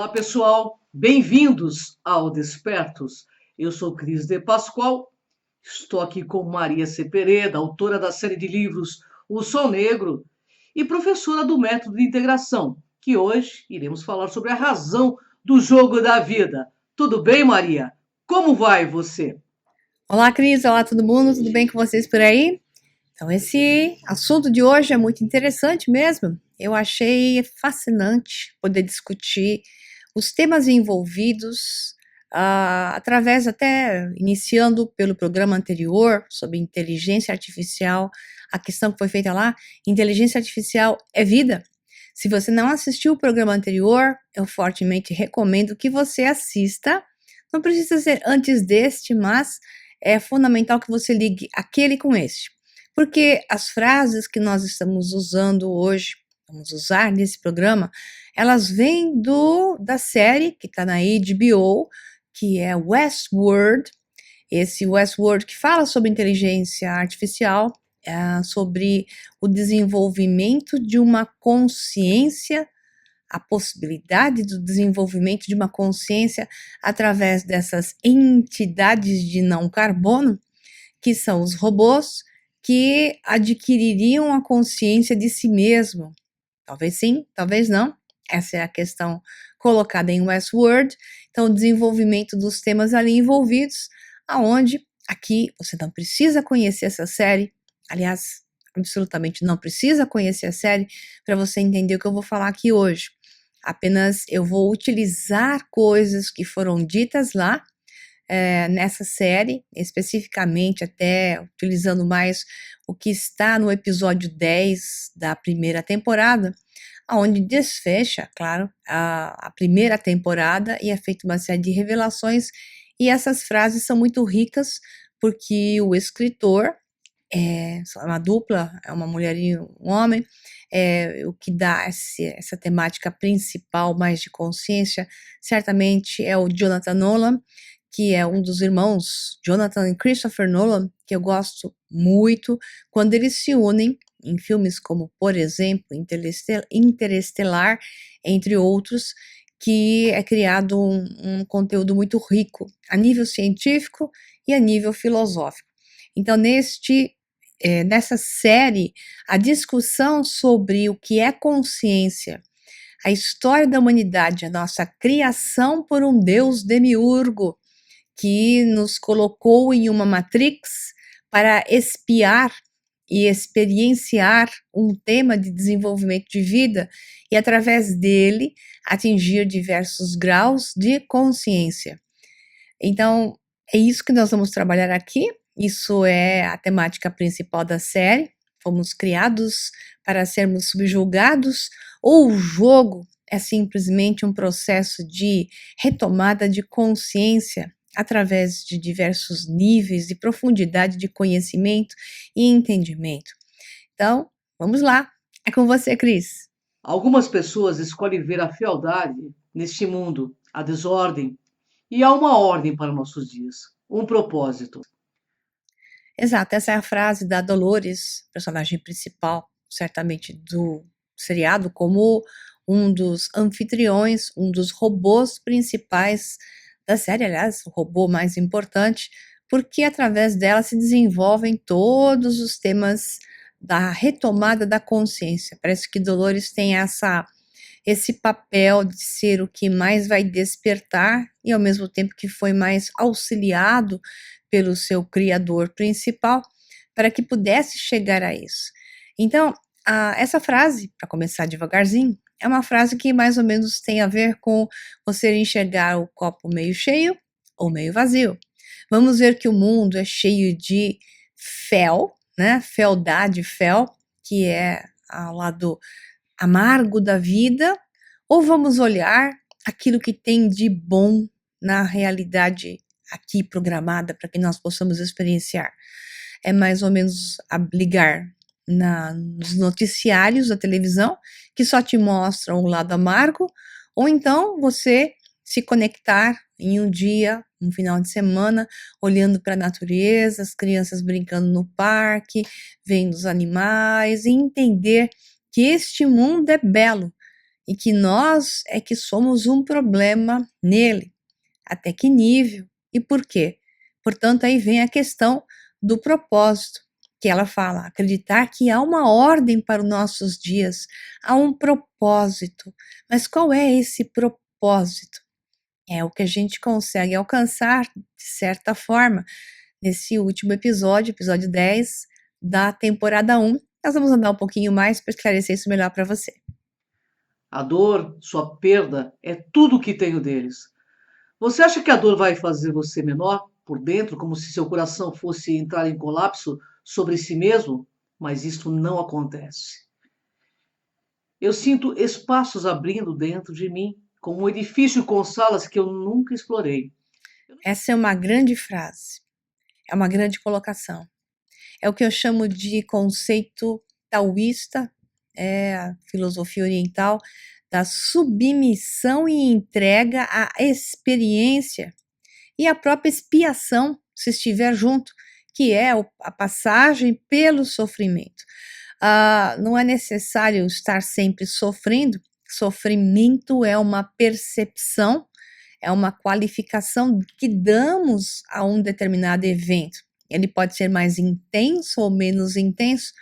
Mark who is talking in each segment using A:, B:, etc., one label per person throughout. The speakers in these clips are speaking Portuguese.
A: Olá, pessoal. Bem-vindos ao Despertos. Eu sou Cris de Pascoal. Estou aqui com Maria Cepereda, autora da série de livros O Sol Negro e professora do método de integração, que hoje iremos falar sobre a razão do jogo da vida. Tudo bem, Maria? Como vai você?
B: Olá, Cris. Olá, todo mundo. Tudo bem com vocês por aí? Então, esse assunto de hoje é muito interessante mesmo. Eu achei fascinante poder discutir os temas envolvidos, através até iniciando pelo programa anterior sobre inteligência artificial. A questão que foi feita lá, inteligência artificial é vida? Se você não assistiu o programa anterior, eu fortemente recomendo que você assista. Não precisa ser antes deste, mas é fundamental que você ligue aquele com este. Porque as frases que nós estamos usando hoje, vamos usar nesse programa, elas vêm da série que está na HBO, que é Westworld. Esse Westworld que fala sobre inteligência artificial, sobre o desenvolvimento de uma consciência, a possibilidade do desenvolvimento de uma consciência através dessas entidades de não carbono, que são os robôs, que adquiririam a consciência de si mesmo. Talvez sim, talvez não. Essa é a questão colocada em Westworld. Então, o desenvolvimento dos temas ali envolvidos, aonde aqui você não precisa conhecer essa série. Aliás, absolutamente não precisa conhecer a série para você entender o que eu vou falar aqui hoje. Apenas eu vou utilizar coisas que foram ditas lá, nessa série, especificamente até utilizando mais o que está no episódio 10 da primeira temporada, onde desfecha, claro, a primeira temporada e é feita uma série de revelações, e essas frases são muito ricas, porque o escritor, é uma dupla, é uma mulher e um homem, o que dá essa temática principal mais de consciência, certamente é o Jonathan Nolan, que é um dos irmãos Jonathan e Christopher Nolan, que eu gosto muito, quando eles se unem em filmes como, por exemplo, Interestelar, entre outros, que é criado um conteúdo muito rico a nível científico e a nível filosófico. Então, nessa série, a discussão sobre o que é consciência, a história da humanidade, a nossa criação por um Deus demiurgo, que nos colocou em uma matrix para espiar e experienciar um tema de desenvolvimento de vida e, através dele, atingir diversos graus de consciência. Então, é isso que nós vamos trabalhar aqui. Isso é a temática principal da série. Fomos criados para sermos subjugados, ou o jogo é simplesmente um processo de retomada de consciência através de diversos níveis de profundidade de conhecimento e entendimento. Então, vamos lá. É com você, Cris.
A: Algumas pessoas escolhem ver a fealdade neste mundo, a desordem, e há uma ordem para nossos dias, um propósito.
B: Exato, essa é a frase da Dolores, personagem principal, certamente do seriado, como um dos anfitriões, um dos robôs principais da série, aliás, o robô mais importante, porque através dela se desenvolvem todos os temas da retomada da consciência. Parece que Dolores tem esse papel de ser o que mais vai despertar e ao mesmo tempo que foi mais auxiliado pelo seu criador principal para que pudesse chegar a isso. Então, essa frase, para começar devagarzinho, é uma frase que mais ou menos tem a ver com você enxergar o copo meio cheio ou meio vazio. Vamos ver que o mundo é cheio de fel, né? Fealdade, fel, que é ao lado amargo da vida, ou vamos olhar aquilo que tem de bom na realidade aqui programada para que nós possamos experienciar? É mais ou menos ligar nos noticiários da televisão, que só te mostram o lado amargo, ou então você se conectar em um dia, um final de semana, olhando para a natureza, as crianças brincando no parque, vendo os animais, e entender que este mundo é belo e que nós é que somos um problema nele. Até que nível e por quê? Portanto, aí vem a questão do propósito, que ela fala, acreditar que há uma ordem para os nossos dias, há um propósito. Mas qual é esse propósito? É o que a gente consegue alcançar, de certa forma, nesse último episódio, episódio 10 da temporada 1. Nós vamos andar um pouquinho mais para esclarecer isso melhor para você.
A: A dor, sua perda, é tudo o que tenho deles. Você acha que a dor vai fazer você menor por dentro, como se seu coração fosse entrar em colapso sobre si mesmo? Mas isso não acontece. Eu sinto espaços abrindo dentro de mim, como um edifício com salas que eu nunca explorei.
B: Essa é uma grande frase, é uma grande colocação. É o que eu chamo de conceito taoísta, é a filosofia oriental, da submissão e entrega à experiência e à própria expiação, se estiver junto, que é a passagem pelo sofrimento. Não é necessário estar sempre sofrendo, sofrimento é uma percepção, é uma qualificação que damos a um determinado evento. Ele pode ser mais intenso ou menos intenso,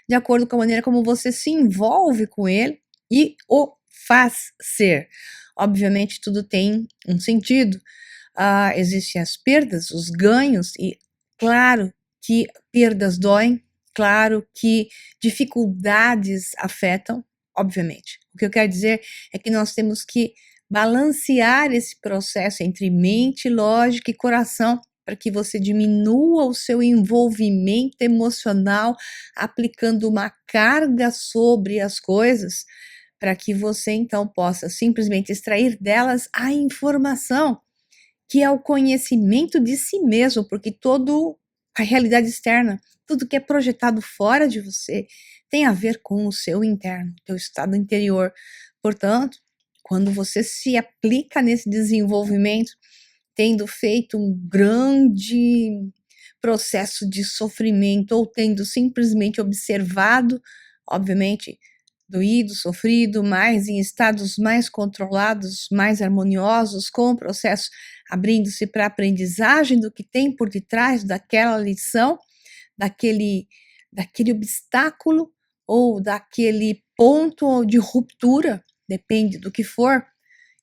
B: de acordo com a maneira como você se envolve com ele e o faz ser. Obviamente, tudo tem um sentido. Existem as perdas, os ganhos, e claro que perdas doem, claro que dificuldades afetam, obviamente. O que eu quero dizer é que nós temos que balancear esse processo entre mente, lógica e coração, para que você diminua o seu envolvimento emocional, aplicando uma carga sobre as coisas, para que você então possa simplesmente extrair delas a informação, que é o conhecimento de si mesmo, porque toda a realidade externa, tudo que é projetado fora de você, tem a ver com o seu interno, teu estado interior. Portanto, quando você se aplica nesse desenvolvimento, tendo feito um grande processo de sofrimento ou tendo simplesmente observado, obviamente, doído, sofrido, mas em estados mais controlados, mais harmoniosos, com o processo abrindo-se para a aprendizagem do que tem por detrás daquela lição, daquele obstáculo ou daquele ponto de ruptura, depende do que for.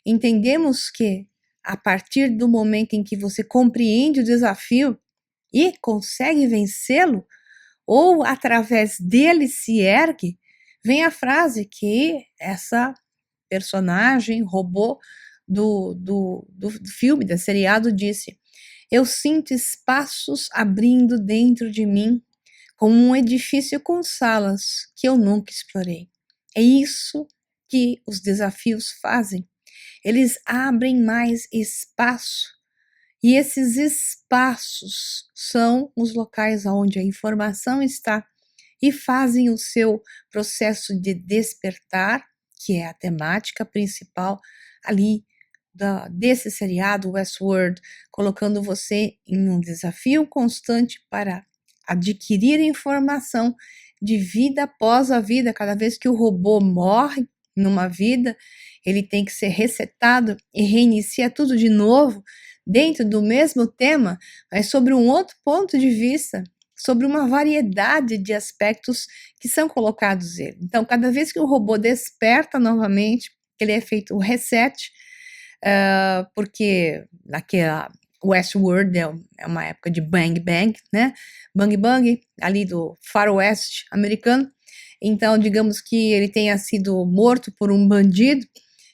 B: Entendemos que a partir do momento em que você compreende o desafio e consegue vencê-lo, ou através dele se ergue, vem a frase que essa personagem robô do filme, da seriado, disse: eu sinto espaços abrindo dentro de mim, como um edifício com salas que eu nunca explorei. É isso que os desafios fazem. Eles abrem mais espaço. E esses espaços são os locais onde a informação está e fazem o seu processo de despertar, que é a temática principal ali desse seriado Westworld, colocando você em um desafio constante para adquirir informação de vida após a vida. Cada vez que o robô morre numa vida, ele tem que ser resetado e reinicia tudo de novo, dentro do mesmo tema, mas sobre um outro ponto de vista, sobre uma variedade de aspectos que são colocados nele. Então, cada vez que o robô desperta novamente, ele é feito o reset, porque naquela Westworld é uma época de bang bang, né? Bang bang, ali do faroeste americano. Então, digamos que ele tenha sido morto por um bandido,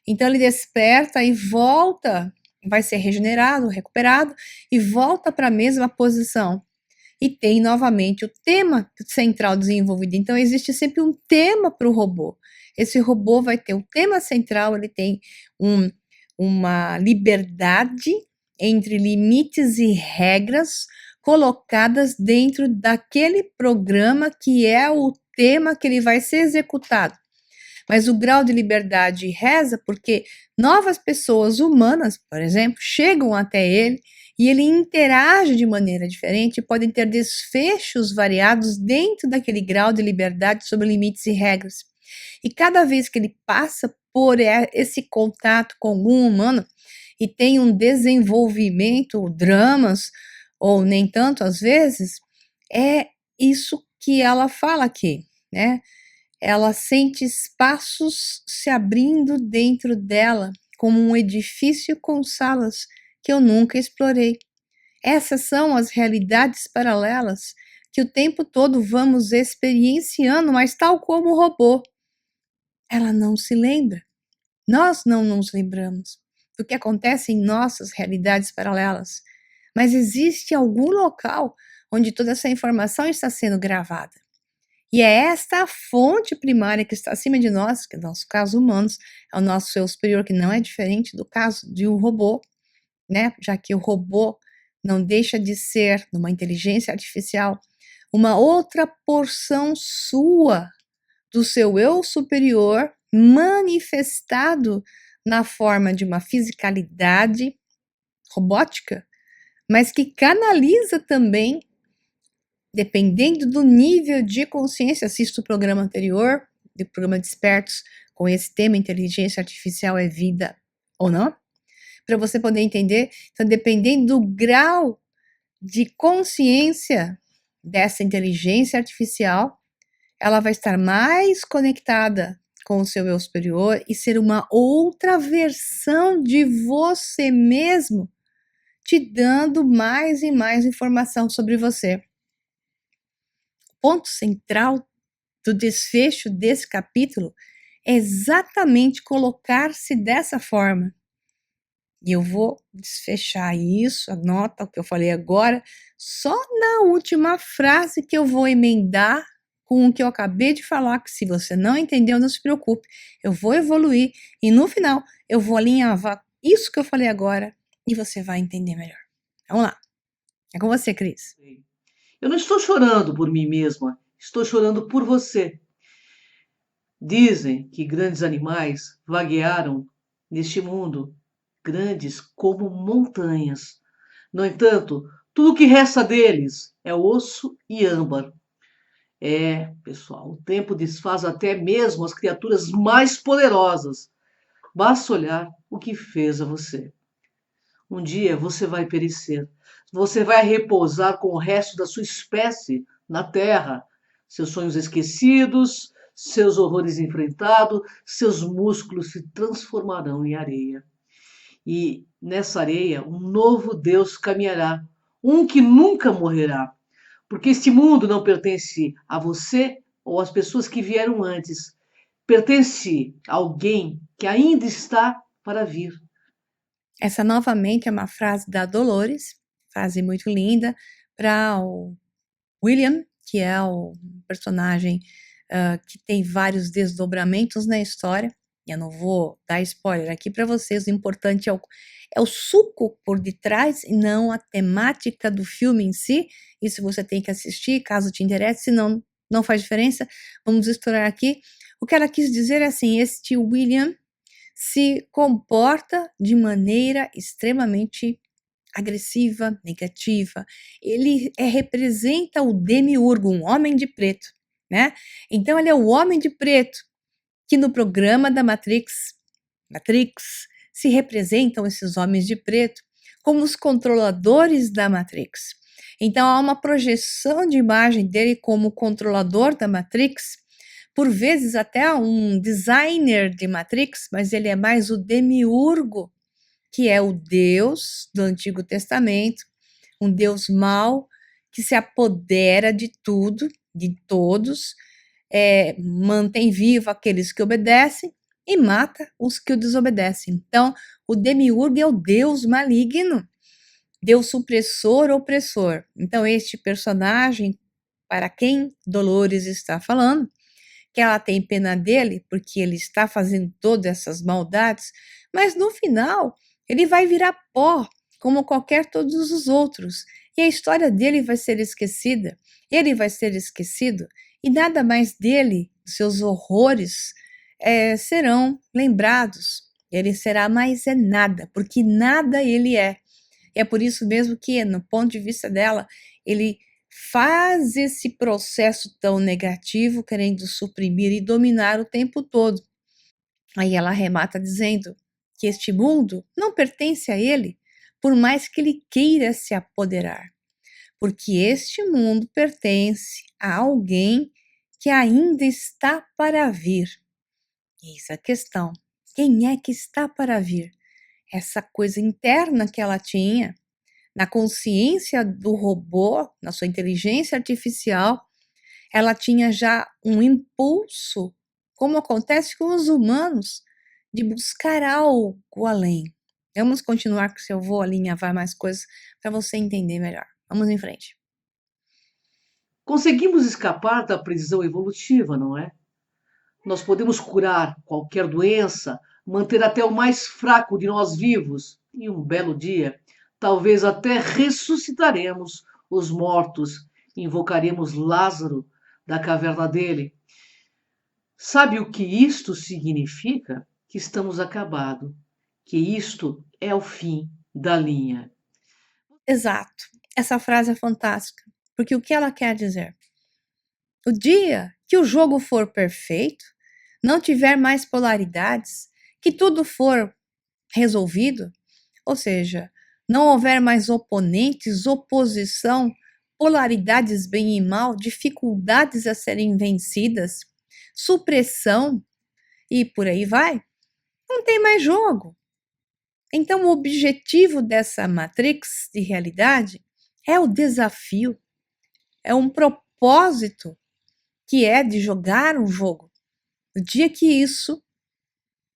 B: então ele desperta e volta, vai ser regenerado, recuperado, e volta para a mesma posição. E tem novamente o tema central desenvolvido. Então, existe sempre um tema para o robô. Esse robô vai ter o tema central, ele tem uma liberdade entre limites e regras colocadas dentro daquele programa que é o tema que ele vai ser executado. Mas o grau de liberdade reza porque novas pessoas humanas, por exemplo, chegam até ele e ele interage de maneira diferente e podem ter desfechos variados dentro daquele grau de liberdade sobre limites e regras. E cada vez que ele passa por esse contato com algum humano e tem um desenvolvimento, dramas, ou nem tanto às vezes, é isso que ela fala aqui, né? Ela sente espaços se abrindo dentro dela, como um edifício com salas que eu nunca explorei. Essas são as realidades paralelas que o tempo todo vamos experienciando, mas tal como o robô, ela não se lembra. Nós não nos lembramos do que acontece em nossas realidades paralelas, mas existe algum local onde toda essa informação está sendo gravada. E é esta a fonte primária que está acima de nós, que é o nosso caso humanos, é o nosso eu superior, que não é diferente do caso de um robô, né? Já que o robô não deixa de ser, numa inteligência artificial, uma outra porção sua do seu eu superior manifestado na forma de uma fisicalidade robótica, mas que canaliza também, dependendo do nível de consciência. Assista o programa anterior, do programa Despertos, com esse tema, inteligência artificial é vida ou não, para você poder entender. Então, dependendo do grau de consciência dessa inteligência artificial, ela vai estar mais conectada com o seu eu superior e ser uma outra versão de você mesmo, te dando mais e mais informação sobre você. O ponto central do desfecho desse capítulo é exatamente colocar-se dessa forma. E eu vou desfechar isso, anota o que eu falei agora, só na última frase que eu vou emendar com o que eu acabei de falar, que se você não entendeu, não se preocupe, eu vou evoluir e no final eu vou alinhavar isso que eu falei agora e você vai entender melhor. Vamos lá. É com você, Cris.
A: Eu não estou chorando por mim mesma, estou chorando por você. Dizem que grandes animais vaguearam neste mundo, grandes como montanhas. No entanto, tudo o que resta deles é osso e âmbar. É, pessoal, o tempo desfaz até mesmo as criaturas mais poderosas. Basta olhar o que fez a você. Um dia você vai perecer. Você vai repousar com o resto da sua espécie na terra. Seus sonhos esquecidos, seus horrores enfrentados, seus músculos se transformarão em areia. E nessa areia um novo Deus caminhará, um que nunca morrerá. Porque este mundo não pertence a você ou às pessoas que vieram antes. Pertence a alguém que ainda está para vir.
B: Essa novamente é uma frase da Dolores, frase muito linda, para o William, que é o personagem que tem vários desdobramentos na história. Eu não vou dar spoiler aqui para vocês, o importante é o suco por detrás e não a temática do filme em si. Isso você tem que assistir, caso te interesse, senão não faz diferença. Vamos explorar aqui. O que ela quis dizer é assim, este William se comporta de maneira extremamente agressiva, negativa. Ele representa o demiurgo, um homem de preto, né? Então ele é o homem de preto que no programa da Matrix, se representam esses homens de preto como os controladores da Matrix. Então há uma projeção de imagem dele como controlador da Matrix, por vezes até um designer de Matrix, mas ele é mais o demiurgo, que é o Deus do Antigo Testamento, um Deus mau que se apodera de tudo, de todos, mantém vivo aqueles que obedecem e mata os que o desobedecem. Então, o demiurgo é o Deus maligno, Deus supressor, opressor. Então, este personagem, para quem Dolores está falando, que ela tem pena dele porque ele está fazendo todas essas maldades, mas no final ele vai virar pó, como qualquer todos os outros, e a história dele vai ser esquecida, ele vai ser esquecido, e nada mais dele, seus horrores, serão lembrados. Ele será mais nada, porque nada ele é. E é por isso mesmo que, no ponto de vista dela, ele faz esse processo tão negativo, querendo suprimir e dominar o tempo todo. Aí ela arremata dizendo que este mundo não pertence a ele, por mais que ele queira se apoderar, porque este mundo pertence a alguém que ainda está para vir. Eis a questão: quem é que está para vir? Essa coisa interna que ela tinha, na consciência do robô, na sua inteligência artificial, ela tinha já um impulso, como acontece com os humanos, de buscar algo além. Vamos continuar, que se eu vou alinhavar mais coisas para você entender melhor. Vamos em frente.
A: Conseguimos escapar da prisão evolutiva, não é? Nós podemos curar qualquer doença, manter até o mais fraco de nós vivos, e um belo dia, talvez até ressuscitaremos os mortos, invocaremos Lázaro da caverna dele. Sabe o que isto significa? Que estamos acabados, que isto é o fim da linha.
B: Exato. Essa frase é fantástica, porque o que ela quer dizer? O dia que o jogo for perfeito, não tiver mais polaridades, que tudo for resolvido, ou seja, não houver mais oponentes, oposição, polaridades bem e mal, dificuldades a serem vencidas, supressão e por aí vai, não tem mais jogo. Então, o objetivo dessa matrix de realidade é o desafio, é um propósito que é de jogar um jogo. No dia que isso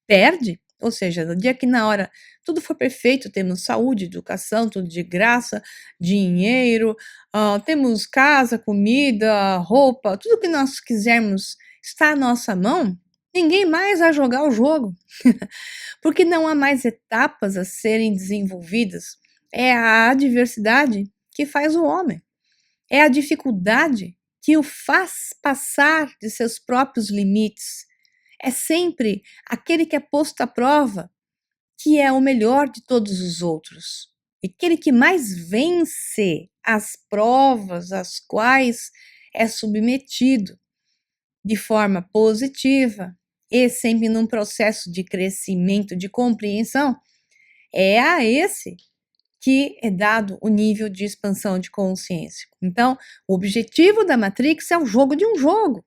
B: perde, ou seja, no dia que na hora tudo for perfeito, temos saúde, educação, tudo de graça, dinheiro, temos casa, comida, roupa, tudo que nós quisermos está à nossa mão, ninguém mais vai jogar o jogo, porque não há mais etapas a serem desenvolvidas. É a adversidade que faz o homem, é a dificuldade que o faz passar de seus próprios limites. É sempre aquele que é posto à prova que é o melhor de todos os outros. E aquele que mais vence as provas às quais é submetido de forma positiva e sempre num processo de crescimento, de compreensão, é a esse que é dado o nível de expansão de consciência. Então, o objetivo da Matrix é o jogo de um jogo.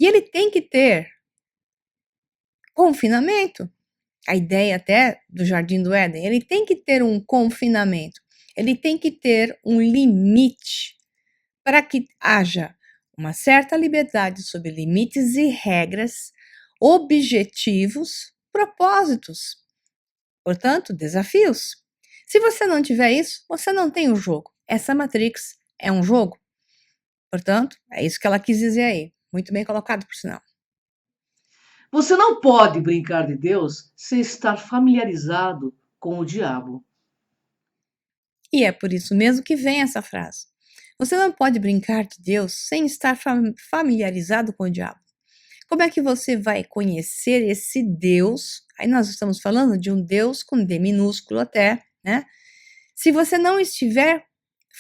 B: E ele tem que ter confinamento. A ideia até do Jardim do Éden, ele tem que ter um confinamento, ele tem que ter um limite para que haja uma certa liberdade sobre limites e regras, objetivos, propósitos, portanto, desafios. Se você não tiver isso, você não tem o jogo. Essa Matrix é um jogo. Portanto, é isso que ela quis dizer aí. Muito bem colocado, por sinal.
A: Você não pode brincar de Deus sem estar familiarizado com o diabo.
B: E é por isso mesmo que vem essa frase. Você não pode brincar de Deus sem estar familiarizado com o diabo. Como é que você vai conhecer esse Deus? Aí nós estamos falando de um Deus com D minúsculo até, né? Se você não estiver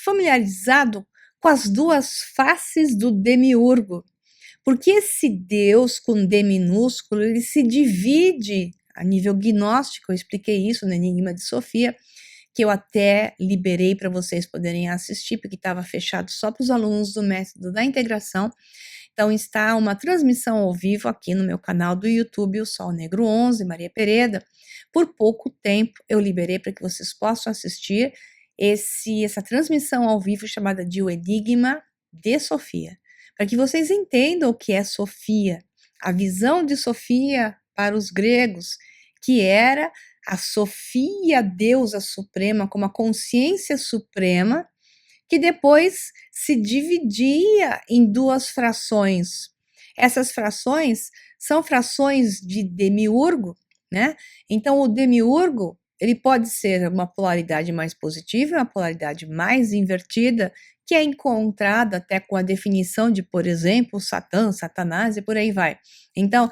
B: familiarizado com as duas faces do demiurgo. Porque esse Deus com D minúsculo, ele se divide a nível gnóstico, eu expliquei isso no Enigma de Sofia, que eu até liberei para vocês poderem assistir, porque estava fechado só para os alunos do método da integração. Então está uma transmissão ao vivo aqui no meu canal do YouTube, o Sol Negro 11, Maria Pereda. Por pouco tempo eu liberei para que vocês possam assistir essa transmissão ao vivo chamada de O Enigma de Sofia, para que vocês entendam o que é Sofia, a visão de Sofia para os gregos, que era a Sofia, deusa suprema, como a consciência suprema, que depois se dividia em duas frações. Essas frações são frações de demiurgo, né? Então, o demiurgo, ele pode ser uma polaridade mais positiva, uma polaridade mais invertida, que é encontrada até com a definição de, por exemplo, Satã, Satanás e por aí vai. Então,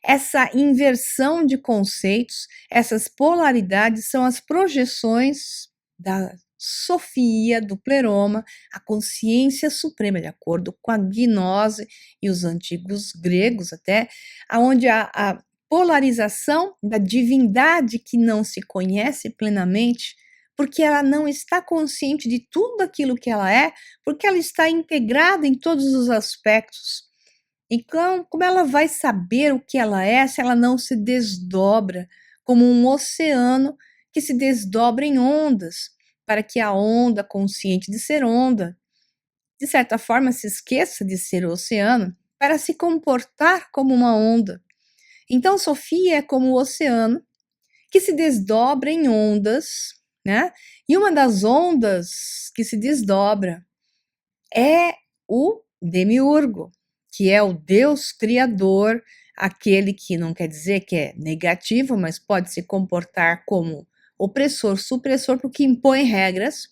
B: essa inversão de conceitos, essas polaridades são as projeções da Sofia, do pleroma, a consciência suprema, de acordo com a gnose e os antigos gregos até, onde a polarização da divindade que não se conhece plenamente, porque ela não está consciente de tudo aquilo que ela é, porque ela está integrada em todos os aspectos. Então, como ela vai saber o que ela é se ela não se desdobra como um oceano que se desdobra em ondas, para que a onda, consciente de ser onda, de certa forma se esqueça de ser o oceano, para se comportar como uma onda. Então, Sofia é como o oceano que se desdobra em ondas, né? E uma das ondas que se desdobra é o demiurgo, que é o Deus criador, aquele que não quer dizer que é negativo, mas pode se comportar como opressor, supressor, porque impõe regras.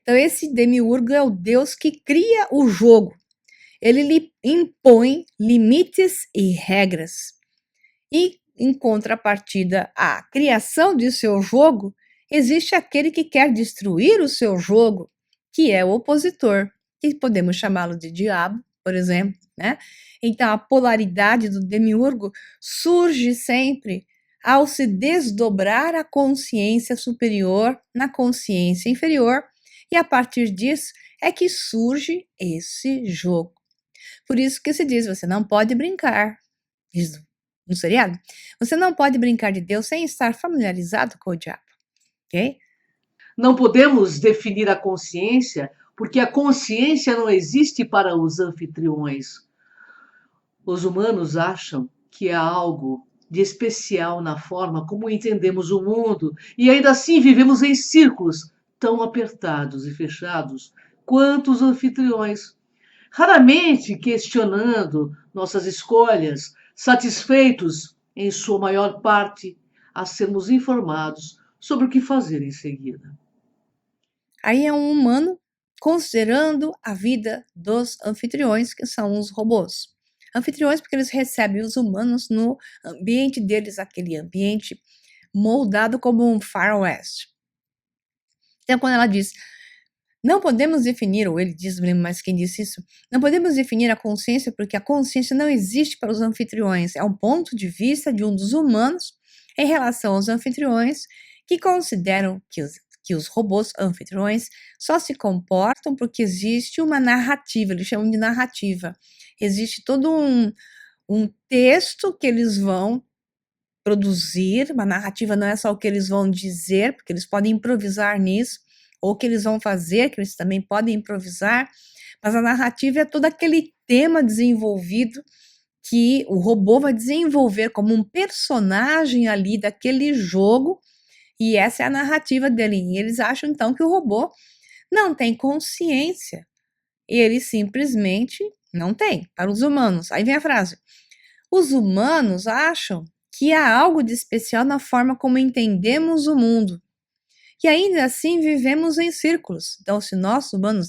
B: Então, esse demiurgo é o Deus que cria o jogo. Ele lhe impõe limites e regras. E, em contrapartida à criação de seu jogo, existe aquele que quer destruir o seu jogo, que é o opositor, que podemos chamá-lo de diabo, por exemplo, né? Então, a polaridade do demiurgo surge sempre ao se desdobrar a consciência superior na consciência inferior, e a partir disso é que surge esse jogo. Por isso que se diz, você não pode brincar, isso no seriado, você não pode brincar de Deus sem estar familiarizado com o diabo, ok?
A: Não podemos definir a consciência, porque a consciência não existe para os anfitriões. Os humanos acham que há algo de especial na forma como entendemos o mundo e ainda assim vivemos em círculos tão apertados e fechados quanto os anfitriões, raramente questionando nossas escolhas, satisfeitos, em sua maior parte, a sermos informados sobre o que fazer em seguida.
B: Aí é um humano considerando a vida dos anfitriões, que são os robôs. Anfitriões porque eles recebem os humanos no ambiente deles, aquele ambiente moldado como um Far West. Então, quando ela diz, não podemos definir, ou ele diz, não lembro mais quem disse isso, não podemos definir a consciência porque a consciência não existe para os anfitriões. É um ponto de vista de um dos humanos em relação aos anfitriões que consideram que os robôs anfitriões só se comportam porque existe uma narrativa, eles chamam de narrativa. Existe todo um texto que eles vão produzir, uma narrativa não é só o que eles vão dizer, porque eles podem improvisar nisso, ou o que eles vão fazer, que eles também podem improvisar, mas a narrativa é todo aquele tema desenvolvido que o robô vai desenvolver como um personagem ali daquele jogo, e essa é a narrativa dele. E eles acham então que o robô não tem consciência, e ele simplesmente não tem, para os humanos. Aí vem a frase: os humanos acham que há algo de especial na forma como entendemos o mundo. E ainda assim vivemos em círculos. Então, se nós humanos,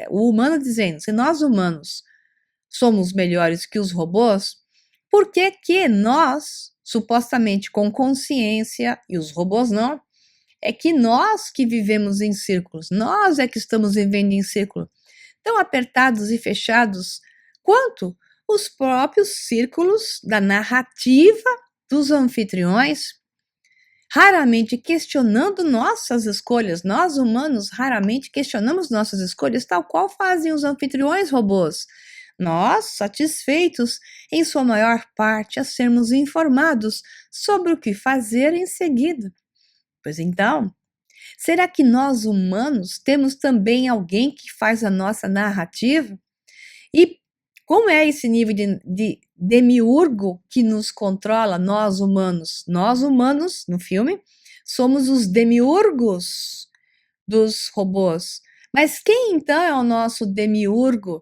B: o humano dizendo, se nós humanos somos melhores que os robôs, por que que nós, supostamente com consciência, e os robôs não, é que nós que vivemos em círculos, nós é que estamos vivendo em círculo, tão apertados e fechados quanto os próprios círculos da narrativa dos anfitriões, raramente questionando nossas escolhas. Nós, humanos, raramente questionamos nossas escolhas, tal qual fazem os anfitriões robôs. Nós, satisfeitos, em sua maior parte, a sermos informados sobre o que fazer em seguida. Pois então, será que nós, humanos, temos também alguém que faz a nossa narrativa? E como é esse nível de demiurgo que nos controla, nós humanos? Nós humanos, no filme, somos os demiurgos dos robôs. Mas quem então é o nosso demiurgo?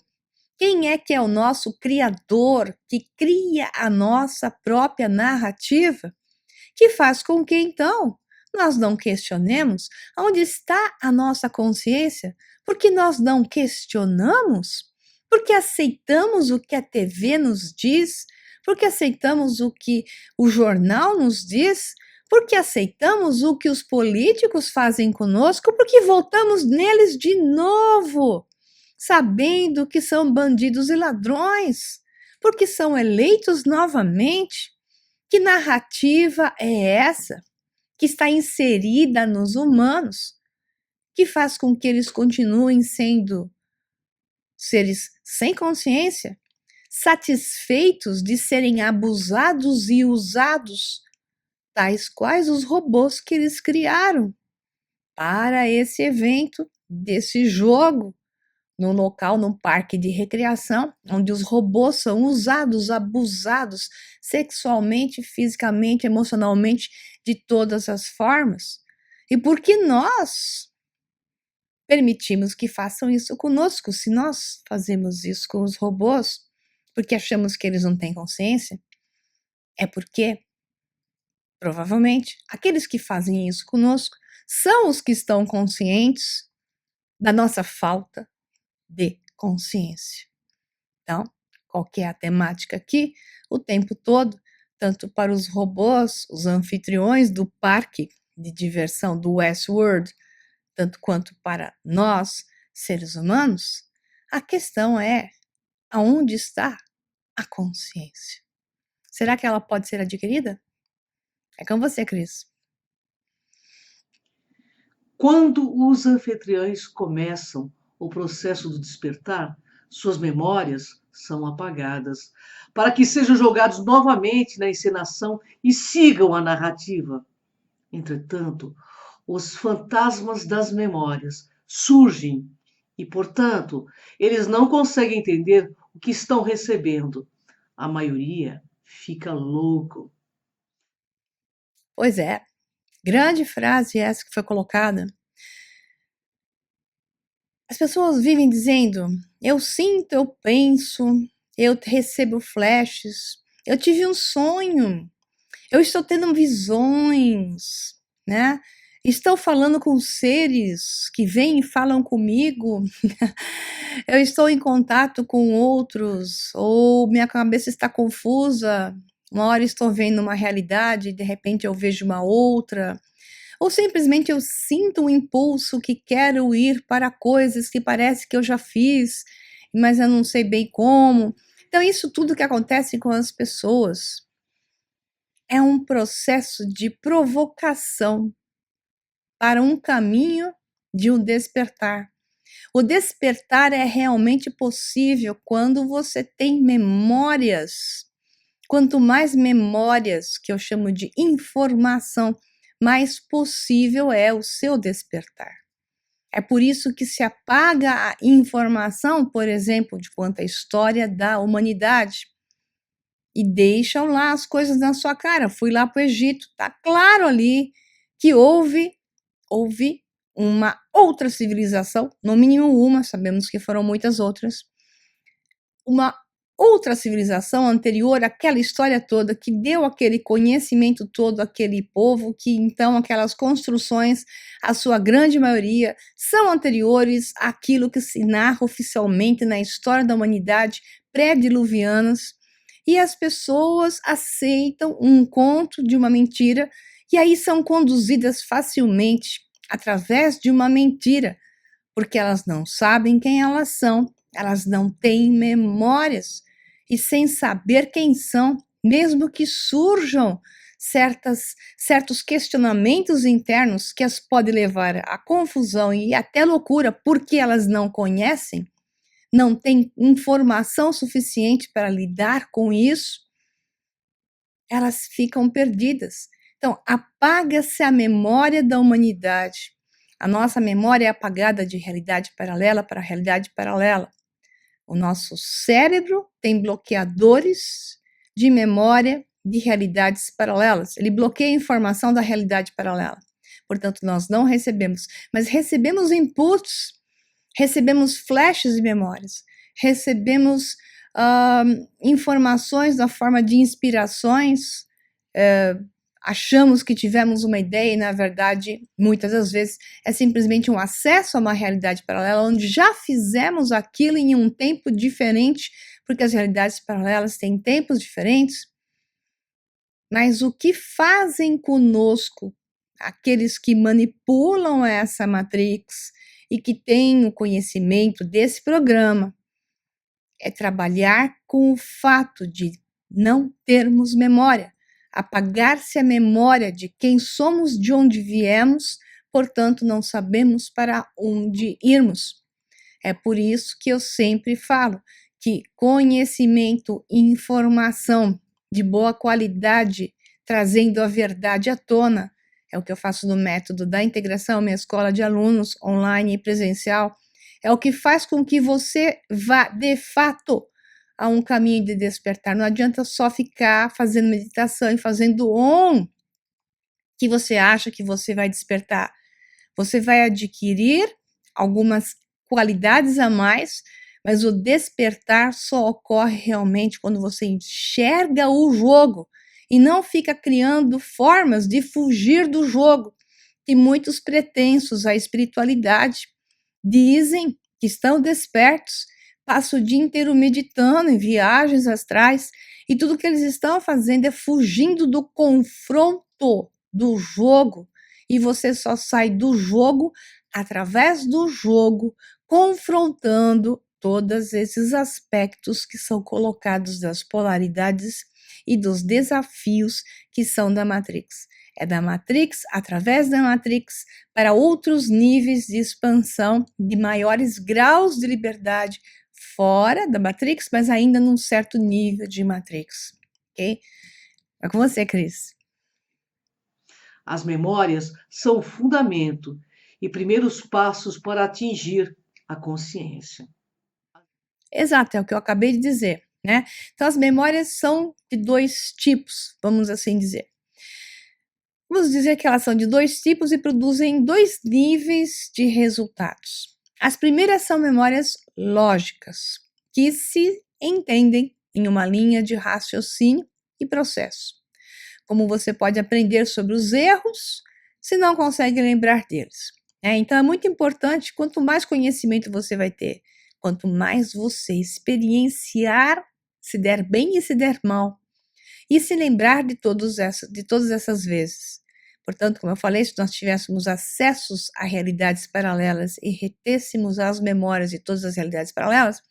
B: Quem é que é o nosso criador, que cria a nossa própria narrativa? Que faz com que então nós não questionemos onde está a nossa consciência, porque nós não questionamos, porque aceitamos o que a TV nos diz, porque aceitamos o que o jornal nos diz, porque aceitamos o que os políticos fazem conosco, porque voltamos neles de novo, sabendo que são bandidos e ladrões, porque são eleitos novamente. Que narrativa é essa que está inserida nos humanos, que faz com que eles continuem sendo seres sem consciência, satisfeitos de serem abusados e usados, tais quais os robôs que eles criaram para esse evento, desse jogo, no local, num parque de recreação, onde os robôs são usados, abusados sexualmente, fisicamente, emocionalmente, de todas as formas. E por que nós permitimos que façam isso conosco? Se nós fazemos isso com os robôs, porque achamos que eles não têm consciência, é porque, provavelmente, aqueles que fazem isso conosco são os que estão conscientes da nossa falta de consciência. Então, qual que é a temática aqui? O tempo todo, tanto para os robôs, os anfitriões do parque de diversão do Westworld, tanto quanto para nós, seres humanos, a questão é: aonde está a consciência? Será que ela pode ser adquirida? É com você, Cris.
A: Quando os anfitriões começam o processo do despertar, suas memórias são apagadas, para que sejam jogados novamente na encenação e sigam a narrativa. Entretanto, os fantasmas das memórias surgem e, portanto, eles não conseguem entender o que estão recebendo. A maioria fica louco.
B: Pois é, grande frase essa que foi colocada. As pessoas vivem dizendo: eu sinto, eu penso, eu recebo flashes, eu tive um sonho, eu estou tendo visões, né? Estou falando com seres que vêm e falam comigo, eu estou em contato com outros, ou minha cabeça está confusa, uma hora estou vendo uma realidade, de repente eu vejo uma outra, ou simplesmente eu sinto um impulso que quero ir para coisas que parece que eu já fiz, mas eu não sei bem como. Então, isso tudo que acontece com as pessoas é um processo de provocação para um caminho de um despertar. O despertar é realmente possível quando você tem memórias. Quanto mais memórias, que eu chamo de informação, mais possível é o seu despertar. É por isso que se apaga a informação, por exemplo, de quanto à história da humanidade, e deixam lá as coisas na sua cara. Fui lá para o Egito, tá claro ali que houve uma outra civilização, no mínimo uma, sabemos que foram muitas outras, uma outra civilização anterior àquela história toda, que deu aquele conhecimento todo àquele povo, que então aquelas construções, a sua grande maioria, são anteriores àquilo que se narra oficialmente na história da humanidade pré-diluvianas, e as pessoas aceitam um conto de uma mentira, e aí são conduzidas facilmente através de uma mentira, porque elas não sabem quem elas são, elas não têm memórias, e sem saber quem são, mesmo que surjam certos questionamentos internos que as podem levar à confusão e até loucura, porque elas não conhecem, não têm informação suficiente para lidar com isso, elas ficam perdidas. Então, apaga-se a memória da humanidade. A nossa memória é apagada de realidade paralela para realidade paralela. O nosso cérebro tem bloqueadores de memória de realidades paralelas. Ele bloqueia a informação da realidade paralela. Portanto, nós não recebemos, mas recebemos inputs, recebemos flashes de memórias, recebemos informações na forma de inspirações, achamos que tivemos uma ideia e, na verdade, muitas das vezes é simplesmente um acesso a uma realidade paralela onde já fizemos aquilo em um tempo diferente, porque as realidades paralelas têm tempos diferentes. Mas o que fazem conosco aqueles que manipulam essa matrix e que têm o conhecimento desse programa é trabalhar com o fato de não termos memória. apagar-se a memória de quem somos, de onde viemos, portanto, não sabemos para onde irmos. É por isso que eu sempre falo que conhecimento e informação de boa qualidade, trazendo a verdade à tona, é o que eu faço no método da integração, minha escola de alunos online e presencial, é o que faz com que você vá, de fato, a um caminho de despertar. Não adianta só ficar fazendo meditação e fazendo que você acha que você vai despertar. Você vai adquirir algumas qualidades a mais, mas o despertar só ocorre realmente quando você enxerga o jogo e não fica criando formas de fugir do jogo. E muitos pretensos à espiritualidade dizem que estão despertos, passam o dia inteiro meditando em viagens astrais e tudo que eles estão fazendo é fugindo do confronto do jogo. E você só sai do jogo através do jogo, confrontando todos esses aspectos que são colocados das polaridades e dos desafios que são da Matrix. É da Matrix, através da Matrix, para outros níveis de expansão, de maiores graus de liberdade fora da Matrix, mas ainda num certo nível de Matrix, ok? É com você, Cris.
A: As memórias são o fundamento e primeiros passos para atingir a consciência.
B: Exato, é o que eu acabei de dizer, né? Então, as memórias são de dois tipos, vamos assim dizer. Vamos dizer que elas são de dois tipos e produzem dois níveis de resultados. As primeiras são memórias lógicas, que se entendem em uma linha de raciocínio e processo. Como você pode aprender sobre os erros se não consegue lembrar deles. Então é muito importante, quanto mais conhecimento você vai ter, quanto mais você experienciar, se der bem e se der mal, e se lembrar de todas essas vezes. Portanto, como eu falei, se nós tivéssemos acessos a realidades paralelas e retêssemos as memórias de todas as realidades paralelas,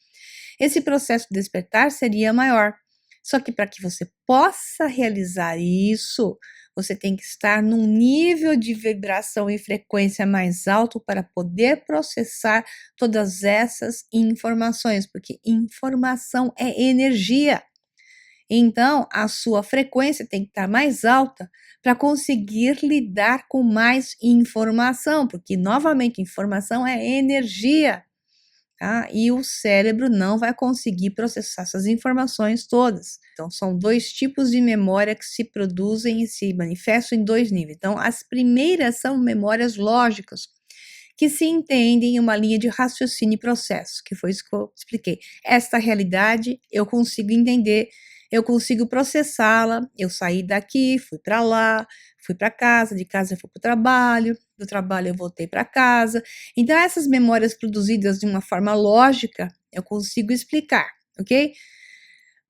B: esse processo de despertar seria maior. Só que para que você possa realizar isso, você tem que estar num nível de vibração e frequência mais alto para poder processar todas essas informações, porque informação é energia. Então, a sua frequência tem que estar mais alta para conseguir lidar com mais informação, porque, novamente, informação é energia, tá? E o cérebro não vai conseguir processar essas informações todas. Então, são dois tipos de memória que se produzem e se manifestam em dois níveis. Então, as primeiras são memórias lógicas, que se entendem em uma linha de raciocínio e processo, que foi isso que eu expliquei. Esta realidade eu consigo entender, eu consigo processá-la, eu saí daqui, fui para lá, fui para casa, de casa eu fui para o trabalho, do trabalho eu voltei para casa. Então, essas memórias produzidas de uma forma lógica, eu consigo explicar, ok?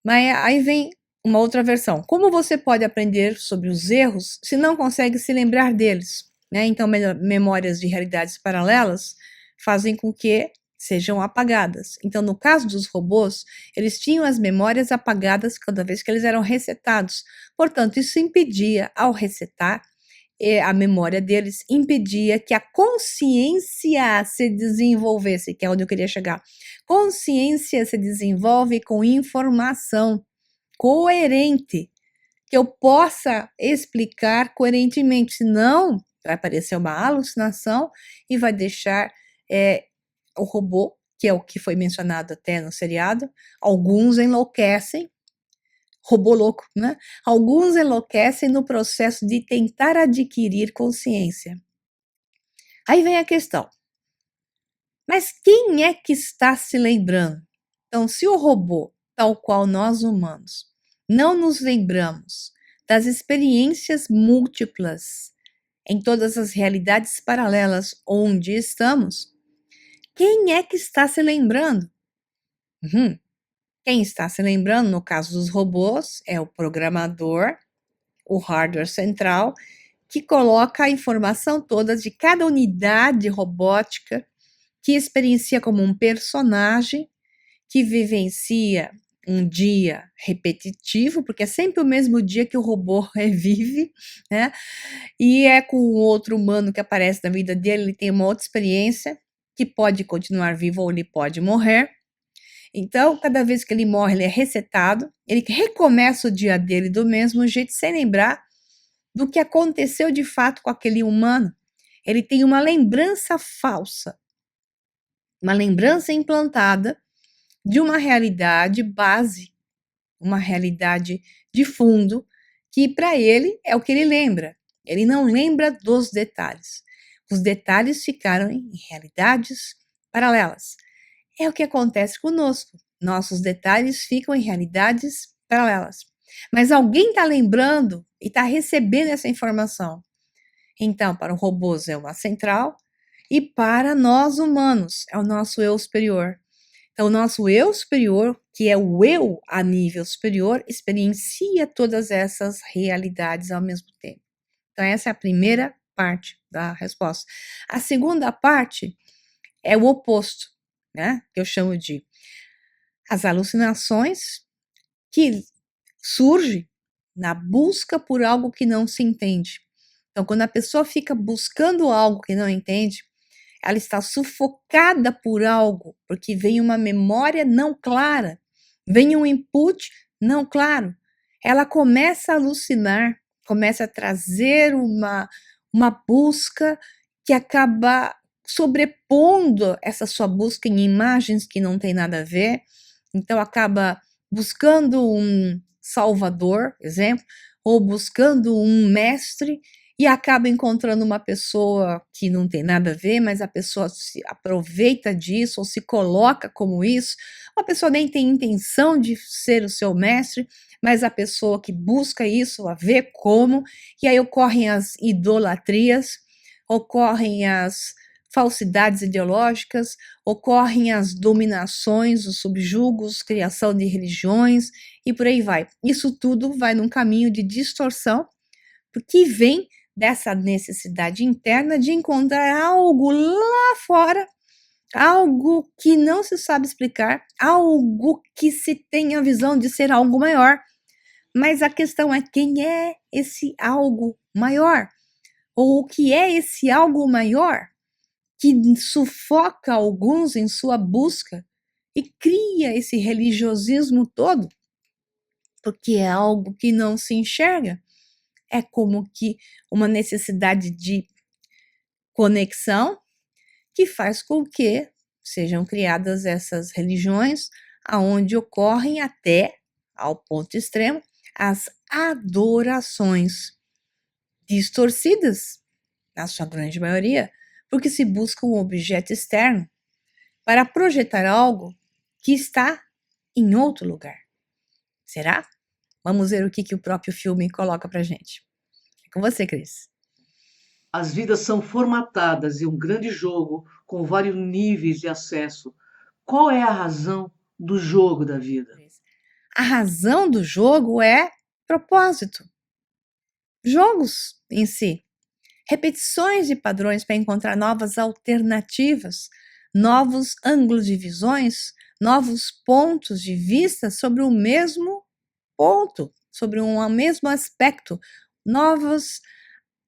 B: Mas aí vem uma outra versão. Como você pode aprender sobre os erros se não consegue se lembrar deles? Então, memórias de realidades paralelas fazem com que sejam apagadas. Então, no caso dos robôs, eles tinham as memórias apagadas cada vez que eles eram resetados. Portanto, isso impedia, ao resetar, a memória deles impedia que a consciência se desenvolvesse, que é onde eu queria chegar. Consciência se desenvolve com informação coerente, que eu possa explicar coerentemente, senão vai aparecer uma alucinação e vai deixar o robô, que é o que foi mencionado até no seriado, alguns enlouquecem, robô louco, né? Alguns enlouquecem no processo de tentar adquirir consciência. Aí vem a questão, mas quem é que está se lembrando? Então, se o robô, tal qual nós humanos, não nos lembramos das experiências múltiplas em todas as realidades paralelas onde estamos, quem é que está se lembrando? Quem está se lembrando, no caso dos robôs, é o programador, o hardware central, que coloca a informação toda de cada unidade robótica, que experiencia como um personagem, que vivencia um dia repetitivo, porque é sempre o mesmo dia que o robô revive, né? E é com o outro humano que aparece na vida dele, ele tem uma outra experiência, que pode continuar vivo ou ele pode morrer. Então, cada vez que ele morre, ele é resetado, ele recomeça o dia dele do mesmo jeito, sem lembrar do que aconteceu de fato com aquele humano. Ele tem uma lembrança falsa, uma lembrança implantada de uma realidade base, uma realidade de fundo, que para ele é o que ele lembra. Ele não lembra dos detalhes. Os detalhes ficaram em realidades paralelas. É o que acontece conosco. Nossos detalhes ficam em realidades paralelas. Mas alguém está lembrando e está recebendo essa informação. Então, para os robôs é uma central e para nós humanos é o nosso eu superior. Então, o nosso eu superior, que é o eu a nível superior, experiencia todas essas realidades ao mesmo tempo. Então, essa é a primeira parte da resposta. A segunda parte é o oposto, né? Que eu chamo de as alucinações que surgem na busca por algo que não se entende. Então, quando a pessoa fica buscando algo que não entende, ela está sufocada por algo, porque vem uma memória não clara, vem um input não claro. Ela começa a alucinar, começa a trazer uma busca que acaba sobrepondo essa sua busca em imagens que não tem nada a ver. Então, acaba buscando um salvador, exemplo, ou buscando um mestre, e acaba encontrando uma pessoa que não tem nada a ver, mas a pessoa se aproveita disso ou se coloca como isso. Uma pessoa nem tem intenção de ser o seu mestre, mas a pessoa que busca isso, a ver como, e aí ocorrem as idolatrias, ocorrem as falsidades ideológicas, ocorrem as dominações, os subjugos, criação de religiões e por aí vai. Isso tudo vai num caminho de distorção, porque vem dessa necessidade interna de encontrar algo lá fora, algo que não se sabe explicar, algo que se tem a visão de ser algo maior. Mas a questão é quem é esse algo maior? Ou o que é esse algo maior que sufoca alguns em sua busca e cria esse religiosismo todo? Porque é algo que não se enxerga. É como que uma necessidade de conexão que faz com que sejam criadas essas religiões, aonde ocorrem até, ao ponto extremo, as adorações distorcidas, na sua grande maioria, porque se busca um objeto externo para projetar algo que está em outro lugar. Será? Vamos ver o que o próprio filme coloca pra gente. É com você, Cris.
A: As vidas são formatadas em um grande jogo com vários níveis de acesso. Qual é a razão do jogo da vida?
B: A razão do jogo é propósito. Jogos em si. Repetições de padrões para encontrar novas alternativas, novos ângulos de visões, novos pontos de vista sobre o mesmo ponto, sobre um mesmo aspecto, novas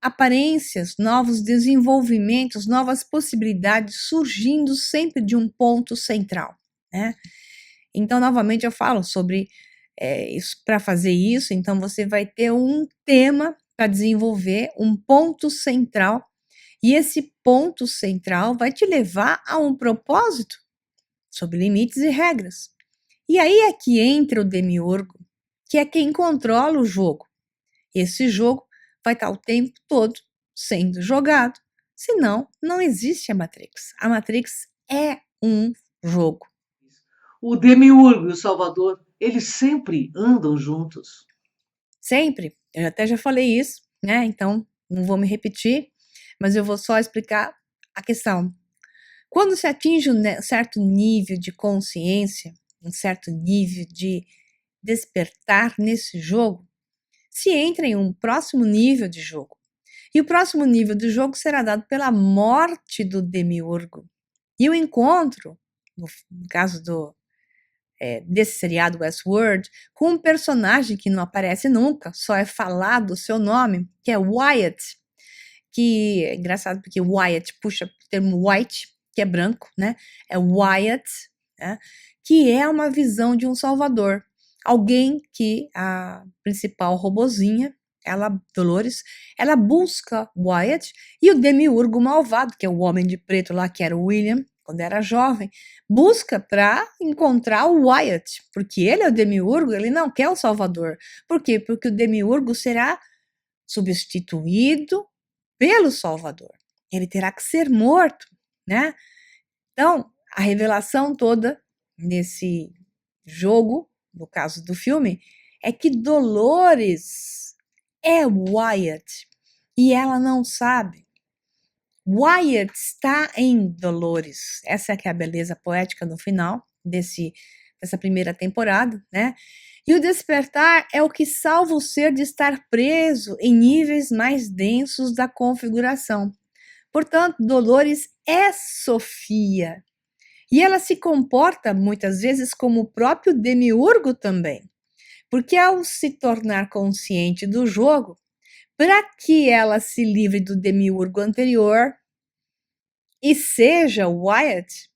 B: aparências, novos desenvolvimentos, novas possibilidades surgindo sempre de um ponto central, né? Então, novamente, eu falo sobre isso. Para fazer isso, então você vai ter um tema para desenvolver, um ponto central, e esse ponto central vai te levar a um propósito sob limites e regras. E aí é que entra o demiurgo, que é quem controla o jogo. Esse jogo vai estar o tempo todo sendo jogado, senão não existe a Matrix. A Matrix é um jogo.
A: O Demiurgo e o Salvador, eles sempre andam juntos.
B: Sempre. Eu até já falei isso, né? Então, não vou me repetir, mas eu vou só explicar a questão. Quando se atinge um certo nível de consciência, um certo nível de despertar nesse jogo, se entra em um próximo nível de jogo. E o próximo nível do jogo será dado pela morte do demiurgo. E o encontro, no caso desse seriado Westworld, com um personagem que não aparece nunca, só é falado o seu nome, que é Wyatt, que é engraçado porque Wyatt puxa o termo white, que é branco, né? É Wyatt, né? Que é uma visão de um salvador. Alguém que a principal robozinha, ela, Dolores, ela busca Wyatt e o demiurgo malvado, que é o homem de preto lá, que era o William, quando era jovem, busca para encontrar o Wyatt, porque ele é o demiurgo, ele não quer o salvador. Por quê? Porque o demiurgo será substituído pelo salvador. Ele terá que ser morto, né? Então, a revelação toda nesse jogo, no caso do filme, é que Dolores é Wyatt e ela não sabe. Wyatt está em Dolores. Essa é que é a beleza poética no final dessa primeira temporada, né? E o despertar é o que salva o ser de estar preso em níveis mais densos da configuração. Portanto, Dolores é Sofia. E ela se comporta muitas vezes como o próprio demiurgo também. Porque ao se tornar consciente do jogo, para que ela se livre do demiurgo anterior e seja Wyatt,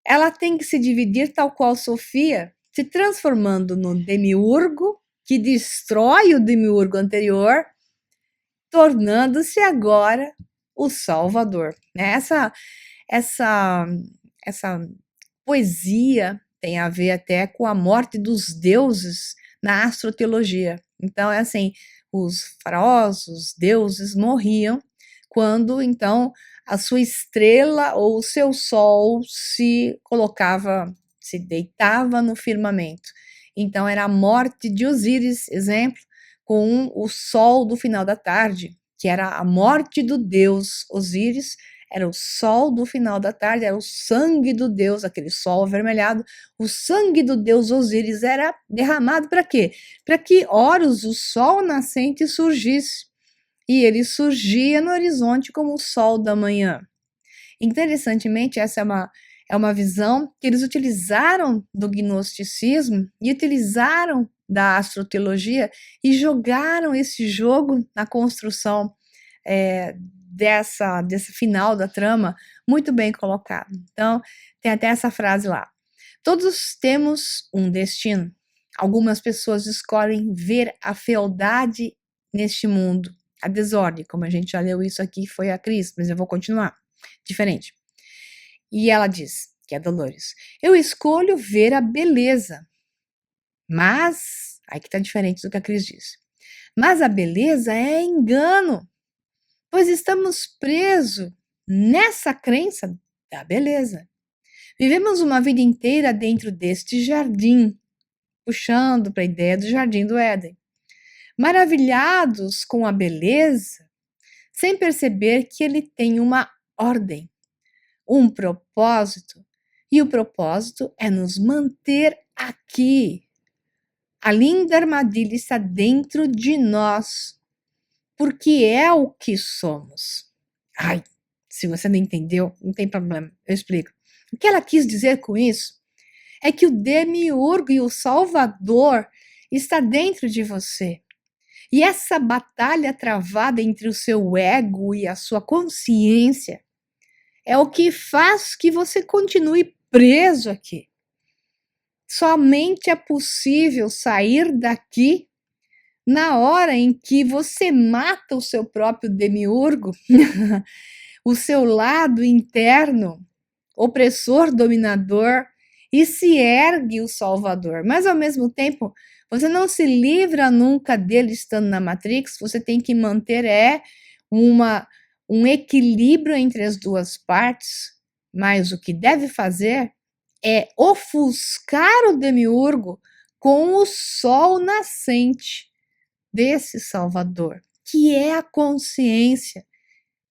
B: ela tem que se dividir tal qual Sofia, se transformando no demiurgo que destrói o demiurgo anterior, tornando-se agora o Salvador. Essa, essa poesia tem a ver até com a morte dos deuses na astroteologia. Então, é assim, os faraós, os deuses morriam quando, então, a sua estrela ou o seu sol se colocava, se deitava no firmamento. Então, era a morte de Osíris, exemplo, com o sol do final da tarde, que era a morte do deus Osíris, era o sol do final da tarde, era o sangue do deus, aquele sol avermelhado, o sangue do deus Osíris era derramado para quê? Para que Horus, o sol nascente, surgisse. E ele surgia no horizonte como o sol da manhã. Interessantemente, essa é uma visão que eles utilizaram do gnosticismo e utilizaram da astroteologia e jogaram esse jogo na construção desse final da trama muito bem colocado. Então, tem até essa frase lá. Todos temos um destino. Algumas pessoas escolhem ver a fealdade neste mundo, a desordem, como a gente já leu isso aqui, foi a Cris, mas eu vou continuar, diferente. E ela diz, que é Dolores, eu escolho ver a beleza, mas, aí que tá diferente do que a Cris diz, mas a beleza é engano, pois estamos presos nessa crença da beleza. Vivemos uma vida inteira dentro deste jardim, puxando para a ideia do jardim do Éden, maravilhados com a beleza, sem perceber que ele tem uma ordem, um propósito, e o propósito é nos manter aqui. A linda armadilha está dentro de nós, porque é o que somos. Ai, se você não entendeu, não tem problema, eu explico. O que ela quis dizer com isso é que o demiurgo e o salvador está dentro de você. E essa batalha travada entre o seu ego e a sua consciência é o que faz que você continue preso aqui. Somente é possível sair daqui na hora em que você mata o seu próprio demiurgo, o seu lado interno, opressor, dominador, e se ergue o Salvador. Mas, ao mesmo tempo, você não se livra nunca dele estando na Matrix, você tem que manter um equilíbrio entre as duas partes, mas o que deve fazer é ofuscar o demiurgo com o sol nascente desse Salvador, que é a consciência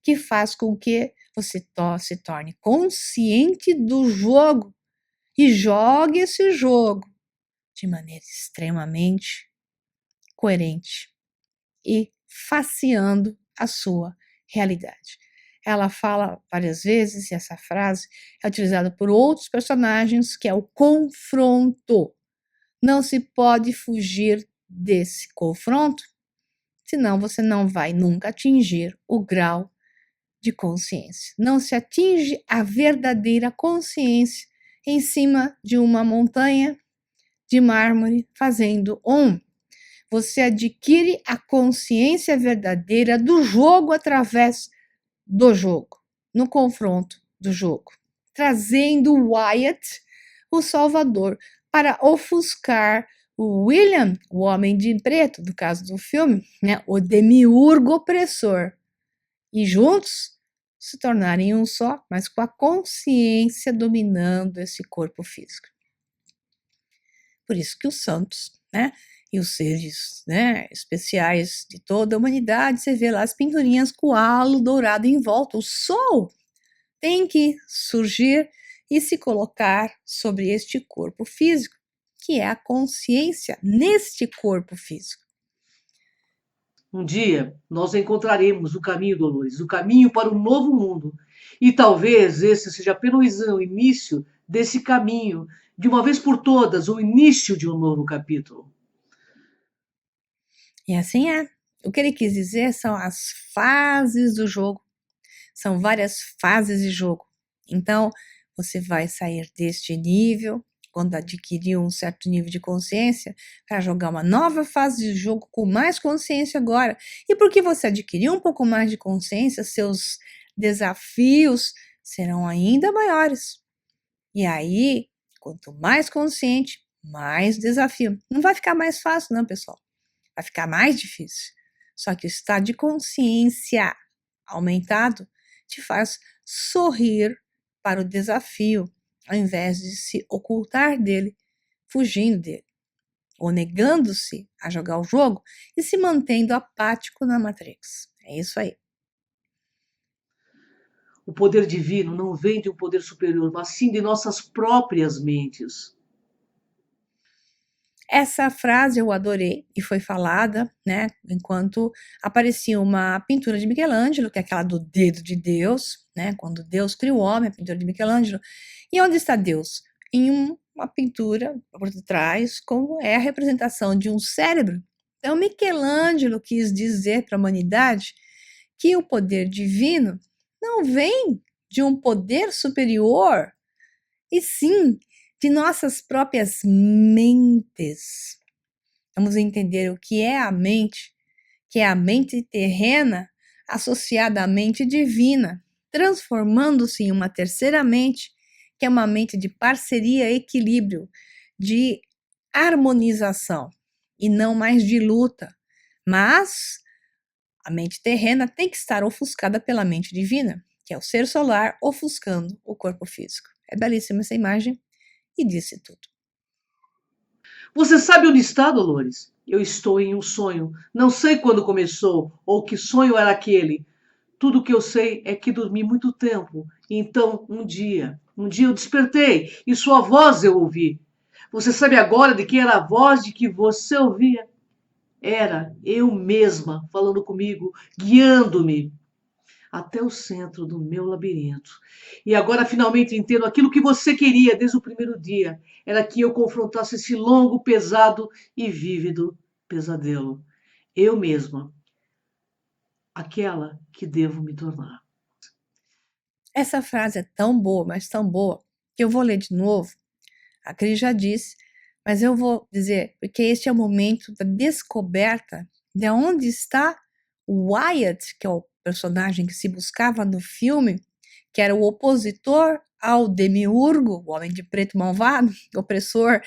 B: que faz com que você se torne consciente do jogo e jogue esse jogo de maneira extremamente coerente e faceando a sua realidade. ela fala várias vezes, e essa frase é utilizada por outros personagens, que é o confronto. Não se pode fugir desse confronto, senão você não vai nunca atingir o grau de consciência. Não se atinge a verdadeira consciência em cima de uma montanha de mármore fazendo Você adquire a consciência verdadeira do jogo através do jogo, no confronto do jogo, trazendo Wyatt, o Salvador, para ofuscar o William, o homem de preto, do caso do filme, né, o demiurgo opressor, e juntos se tornarem um só, mas com a consciência dominando esse corpo físico. Por isso que os santos, né, e os seres, né, especiais de toda a humanidade, você vê lá as pinturinhas com o halo dourado em volta. O sol tem que surgir e se colocar sobre este corpo físico, que é a consciência neste corpo físico.
A: Um dia nós encontraremos o caminho, Dolores, o caminho para um novo mundo. E talvez esse seja apenas o início desse caminho, de uma vez por todas, o início de um novo capítulo.
B: E assim é. O que ele quis dizer são as fases do jogo. São várias fases de jogo. Então, você vai sair deste nível, quando adquirir um certo nível de consciência, para jogar uma nova fase de jogo com mais consciência agora. E porque você adquiriu um pouco mais de consciência, seus desafios serão ainda maiores. E aí, quanto mais consciente, mais desafio. Não vai ficar mais fácil, não, pessoal. Vai ficar mais difícil. Só que o estado de consciência aumentado te faz sorrir para o desafio, ao invés de se ocultar dele, fugindo dele, ou negando-se a jogar o jogo e se mantendo apático na Matrix. É isso aí.
A: O poder divino não vem de um poder superior, mas sim de nossas próprias mentes.
B: Essa frase eu adorei e foi falada, né, enquanto aparecia uma pintura de Michelangelo, que é aquela do dedo de Deus, né, quando Deus criou o homem, a pintura de Michelangelo. E onde está Deus? Em uma pintura por trás, como é a representação de um cérebro. Então, Michelangelo quis dizer para a humanidade que o poder divino não vem de um poder superior, e sim de nossas próprias mentes. Vamos entender o que é a mente, que é a mente terrena associada à mente divina, transformando-se em uma terceira mente, que é uma mente de parceria, equilíbrio, de harmonização e não mais de luta. Mas a mente terrena tem que estar ofuscada pela mente divina, que é o ser solar ofuscando o corpo físico. É belíssima essa imagem e disse tudo.
A: Você sabe onde está, Dolores? Eu estou em um sonho. Não sei quando começou ou que sonho era aquele. Tudo que eu sei é que dormi muito tempo. Então, um dia eu despertei e sua voz eu ouvi. Você sabe agora de quem era a voz de que você ouvia? Era eu mesma falando comigo, guiando-me até o centro do meu labirinto. E agora finalmente entendo aquilo que você queria desde o primeiro dia. Era que eu confrontasse esse longo, pesado e vívido pesadelo. Eu mesma, aquela que devo me tornar.
B: Essa frase é tão boa, mas tão boa, que eu vou ler de novo. A Cris já disse, mas eu vou dizer, porque este é o momento da descoberta de onde está o Wyatt, que é o personagem que se buscava no filme, que era o opositor ao demiurgo, o homem de preto malvado, opressor,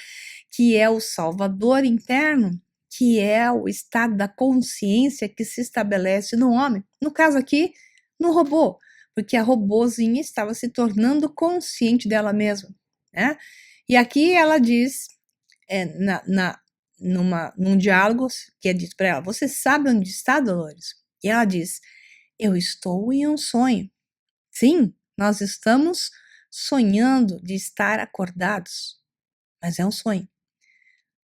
B: que é o salvador interno, que é o estado da consciência que se estabelece no homem. No caso aqui, no robô, porque a robozinha estava se tornando consciente dela mesma, né? E aqui ela diz, num diálogo que é dito para ela, você sabe onde está, Dolores? E ela diz, eu estou em um sonho. Sim, nós estamos sonhando de estar acordados, mas é um sonho.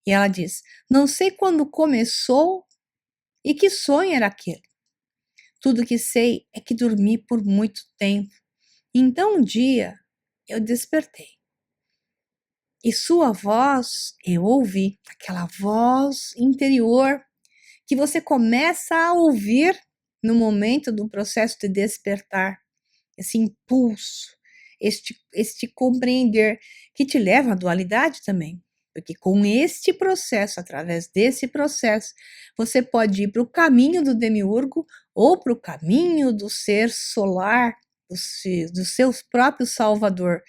B: E ela diz, não sei quando começou e que sonho era aquele. Tudo que sei é que dormi por muito tempo. Então um dia eu despertei. E sua voz eu ouvi, aquela voz interior que você começa a ouvir no momento do processo de despertar, esse impulso, este compreender que te leva à dualidade também. Porque com este processo, através desse processo, você pode ir para o caminho do demiurgo ou para o caminho do ser solar, do seu próprio salvador,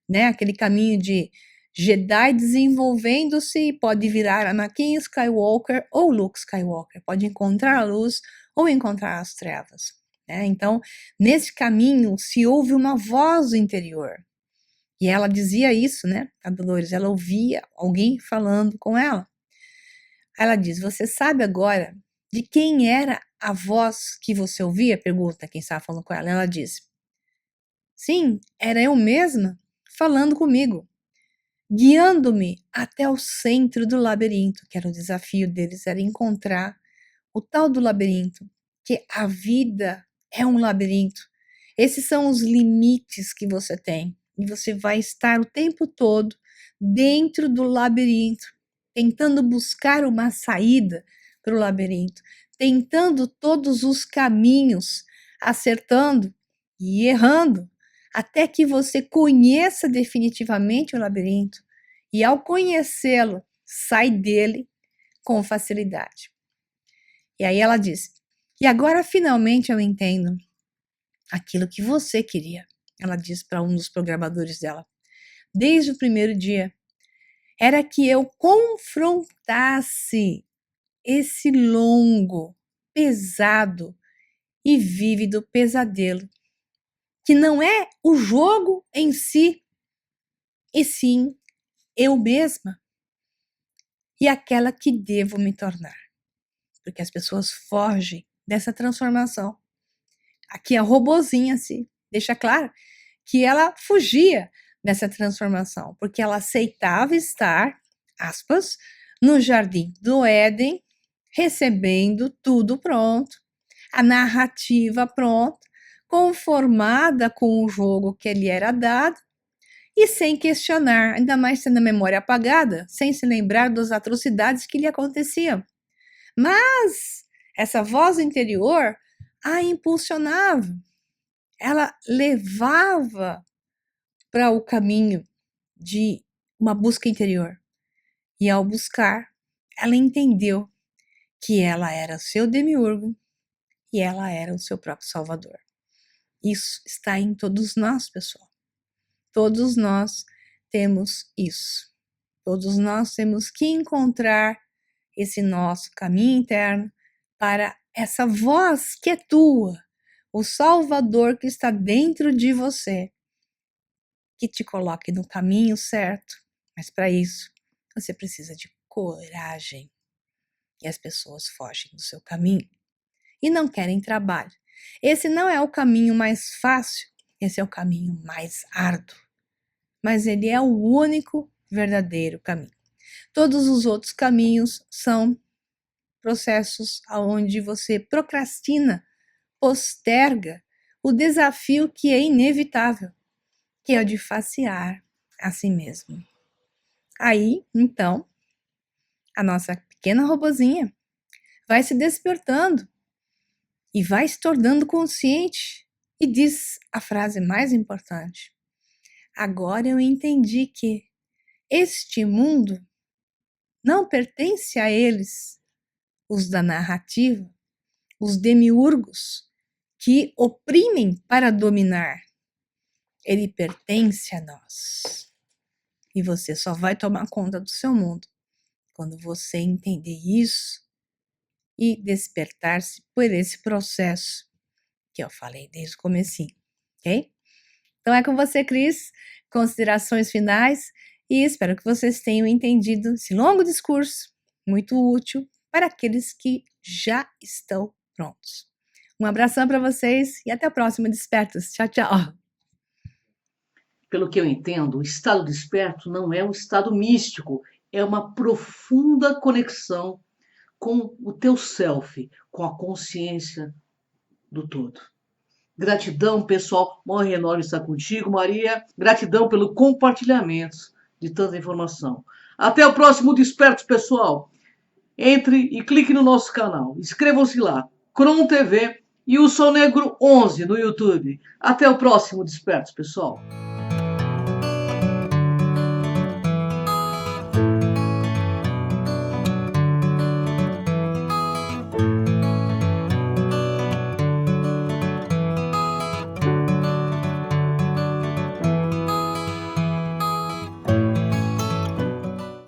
B: né? Aquele caminho de Jedi desenvolvendo-se e pode virar Anakin Skywalker ou Luke Skywalker, pode encontrar a luz ou encontrar as trevas. Né? Então, nesse caminho se ouve uma voz interior. E ela dizia isso, né? A Dolores, ela ouvia alguém falando com ela. Ela diz: você sabe agora de quem era a voz que você ouvia? Pergunta quem estava falando com ela. Ela diz: sim, era eu mesma falando comigo, guiando-me até o centro do labirinto, que era o desafio deles, era encontrar o tal do labirinto, que a vida é um labirinto. Esses são os limites que você tem. E você vai estar o tempo todo dentro do labirinto, tentando buscar uma saída para o labirinto, tentando todos os caminhos, acertando e errando, até que você conheça definitivamente o labirinto. E ao conhecê-lo, sai dele com facilidade. E aí ela diz: e agora finalmente eu entendo aquilo que você queria. Ela diz para um dos programadores dela. Desde o primeiro dia, era que eu confrontasse esse longo, pesado e vívido pesadelo, que não é o jogo em si, e sim eu mesma e aquela que devo me tornar. Porque as pessoas fogem dessa transformação. Aqui a robozinha se deixa claro que ela fugia dessa transformação, porque ela aceitava estar, aspas, no jardim do Éden, recebendo tudo pronto, a narrativa pronta, conformada com o jogo que lhe era dado, e sem questionar, ainda mais tendo a memória apagada, sem se lembrar das atrocidades que lhe aconteciam. Mas essa voz interior a impulsionava, ela levava para o caminho de uma busca interior. E ao buscar, ela entendeu que ela era seu demiurgo e ela era o seu próprio salvador. Isso está em todos nós, pessoal. Todos nós temos isso. Todos nós temos que encontrar esse nosso caminho interno para essa voz que é tua, o Salvador que está dentro de você, que te coloque no caminho certo. Mas para isso, você precisa de coragem. E as pessoas fogem do seu caminho e não querem trabalho. Esse não é o caminho mais fácil, esse é o caminho mais árduo. Mas ele é o único verdadeiro caminho. Todos os outros caminhos são processos onde você procrastina, posterga o desafio que é inevitável, que é o de facear a si mesmo. Aí, então, a nossa pequena robozinha vai se despertando e vai se tornando consciente e diz a frase mais importante: agora eu entendi que este mundo não pertence a eles, os da narrativa, os demiurgos que oprimem para dominar. Ele pertence a nós. E você só vai tomar conta do seu mundo quando você entender isso e despertar-se por esse processo que eu falei desde o comecinho, ok? Então é com você, Cris, considerações finais e espero que vocês tenham entendido esse longo discurso, muito útil para aqueles que já estão prontos. Um abração para vocês e até a próxima Despertos. Tchau, tchau.
A: Pelo que eu entendo, o estado desperto não é um estado místico, é uma profunda conexão com o teu self, com a consciência do todo. Gratidão, pessoal. Uma honra enorme estar contigo, Maria. Gratidão pelo compartilhamento de tanta informação. Até o próximo Despertos, pessoal. Entre e clique no nosso canal. Inscrevam-se lá. Cron TV e o Sol Negro 11 no YouTube. Até o próximo Despertos, pessoal.